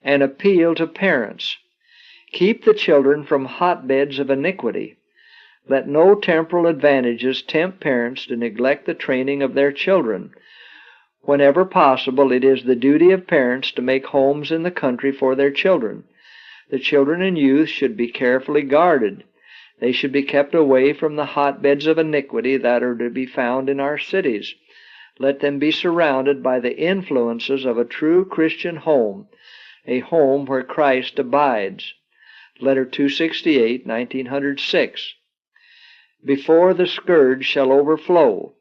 an appeal to parents. Keep the children from hotbeds of iniquity. Let no temporal advantages tempt parents to neglect the training of their children. Whenever possible, it is the duty of parents to make homes in the country for their children. The children and youth should be carefully guarded. They should be kept away from the hotbeds of iniquity that are to be found in our cities. Let them be surrounded by the influences of a true Christian home, a home where Christ abides. Letter 268, 1906. Before the scourge shall overflow.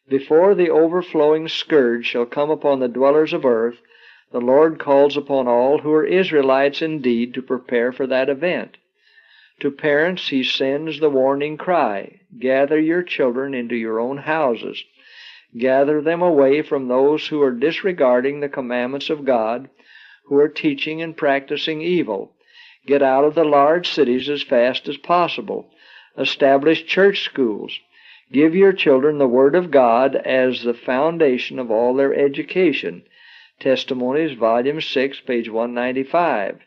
Before the overflowing scourge shall come upon the dwellers of earth, the Lord calls upon all who are Israelites indeed to prepare for that event. To parents he sends the warning cry, gather your children into your own houses. Gather them away from those who are disregarding the commandments of God, who are teaching and practicing evil. Get out of the large cities as fast as possible. Establish church schools. Give your children the Word of God as the foundation of all their education. Testimonies, Volume 6, page 195.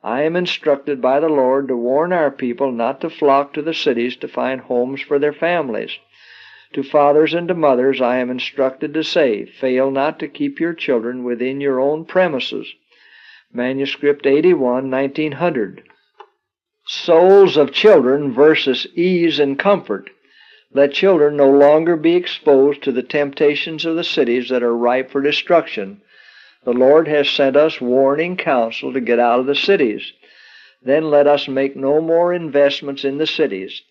I am instructed by the Lord to warn our people not to flock to the cities to find homes for their families. To fathers and to mothers I am instructed to say, fail not to keep your children within your own premises. Manuscript 81, 1900. Souls of children versus ease and comfort. Let children no longer be exposed to the temptations of the cities that are ripe for destruction. The Lord has sent us warning counsel to get out of the cities. Then let us make no more investments in the cities.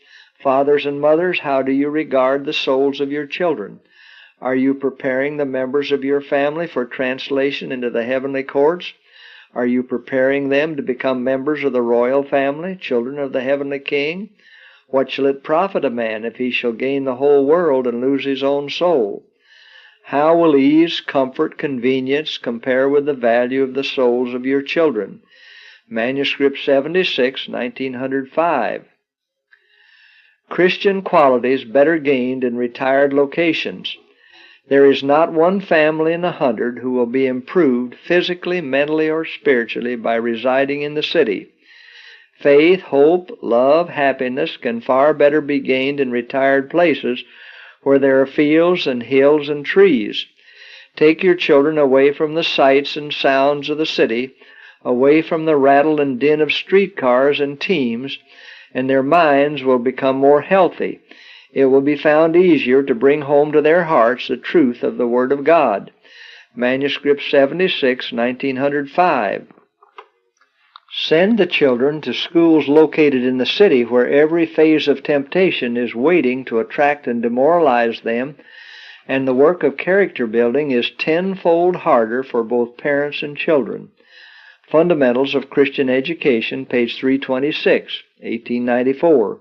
Fathers and mothers, how do you regard the souls of your children? Are you preparing the members of your family for translation into the heavenly courts? Are you preparing them to become members of the royal family, children of the heavenly King? What shall it profit a man if he shall gain the whole world and lose his own soul? How will ease, comfort, convenience compare with the value of the souls of your children? Manuscript 76, 1905. Christian qualities better gained in retired locations. There is not one family in 100 who will be improved physically, mentally, or spiritually by residing in the city. Faith, hope, love, happiness can far better be gained in retired places where there are fields and hills and trees. Take your children away from the sights and sounds of the city, away from the rattle and din of streetcars and teams, and their minds will become more healthy. It will be found easier to bring home to their hearts the truth of the Word of God. Manuscript 76, 1905. Send the children to schools located in the city where every phase of temptation is waiting to attract and demoralize them, and the work of character building is tenfold harder for both parents and children. Fundamentals of Christian Education, page 326, 1894.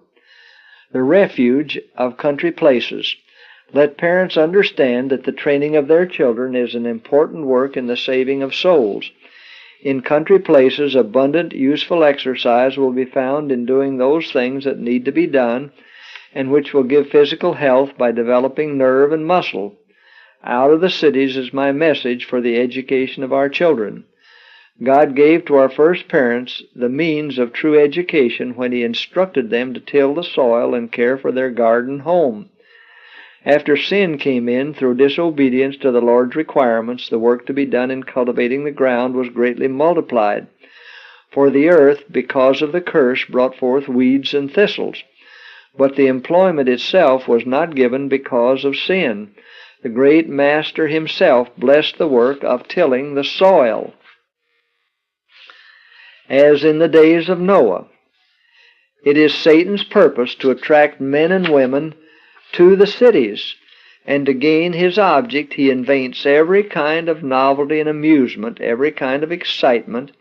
The refuge of country places. Let parents understand that the training of their children is an important work in the saving of souls. In country places, abundant, useful exercise will be found in doing those things that need to be done and which will give physical health by developing nerve and muscle. Out of the cities is my message for the education of our children. God gave to our first parents the means of true education when He instructed them to till the soil and care for their garden home. After sin came in through disobedience to the Lord's requirements, the work to be done in cultivating the ground was greatly multiplied. For the earth, because of the curse, brought forth weeds and thistles. But the employment itself was not given because of sin. The great Master Himself blessed the work of tilling the soil. As in the days of Noah, it is Satan's purpose to attract men and women to the cities, and to gain his object he invents every kind of novelty and amusement, every kind of excitement,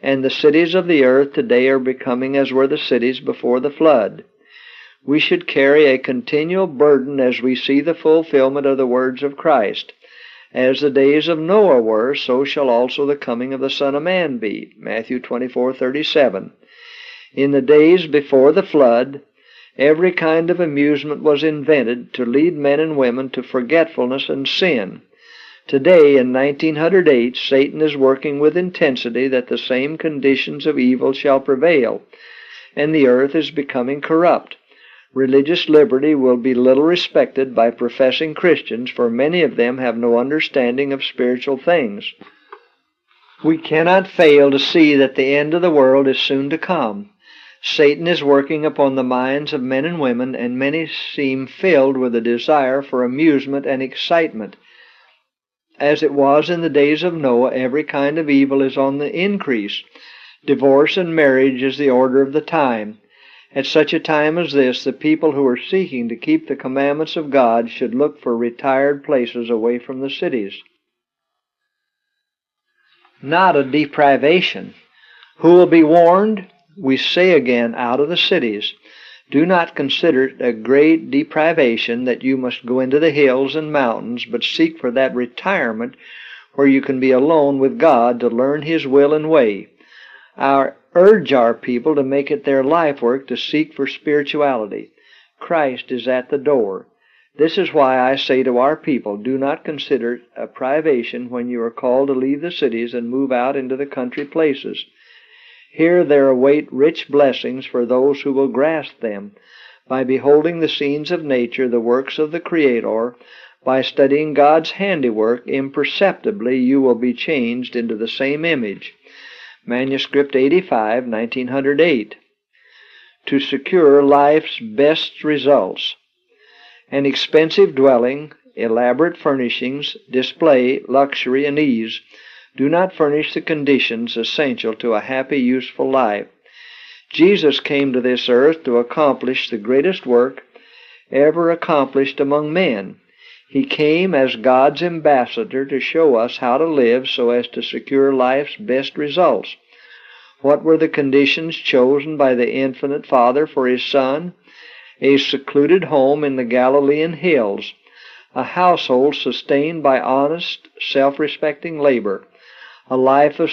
and the cities of the earth today are becoming as were the cities before the flood. We should carry a continual burden as we see the fulfillment of the words of Christ. As the days of Noah were, so shall also the coming of the Son of Man be. Matthew 24:37. In the days before the flood, every kind of amusement was invented to lead men and women to forgetfulness and sin. Today, in 1908, Satan is working with intensity that the same conditions of evil shall prevail, and the earth is becoming corrupt. Religious liberty will be little respected by professing Christians, for many of them have no understanding of spiritual things. We cannot fail to see that the end of the world is soon to come. Satan is working upon the minds of men and women, and many seem filled with a desire for amusement and excitement. As it was in the days of Noah, every kind of evil is on the increase. Divorce and marriage is the order of the time. At such a time as this, the people who are seeking to keep the commandments of God should look for retired places away from the cities. Not a deprivation. Who will be warned? We say again, out of the cities. Do not consider it a great deprivation that you must go into the hills and mountains, but seek for that retirement where you can be alone with God to learn His will and way. I urge our people to make it their life work to seek for spirituality. Christ is at the door. This is why I say to our people, do not consider it a privation when you are called to leave the cities and move out into the country places. Here there await rich blessings for those who will grasp them. By beholding the scenes of nature, the works of the Creator, by studying God's handiwork, imperceptibly you will be changed into the same image. Manuscript 85, 1908. To secure life's best results. An expensive dwelling, elaborate furnishings, display, luxury, and ease do not furnish the conditions essential to a happy, useful life. Jesus came to this earth to accomplish the greatest work ever accomplished among men. He came as God's ambassador to show us how to live so as to secure life's best results. What were the conditions chosen by the Infinite Father for His Son? A secluded home in the Galilean hills, a household sustained by honest, self-respecting labor, a life of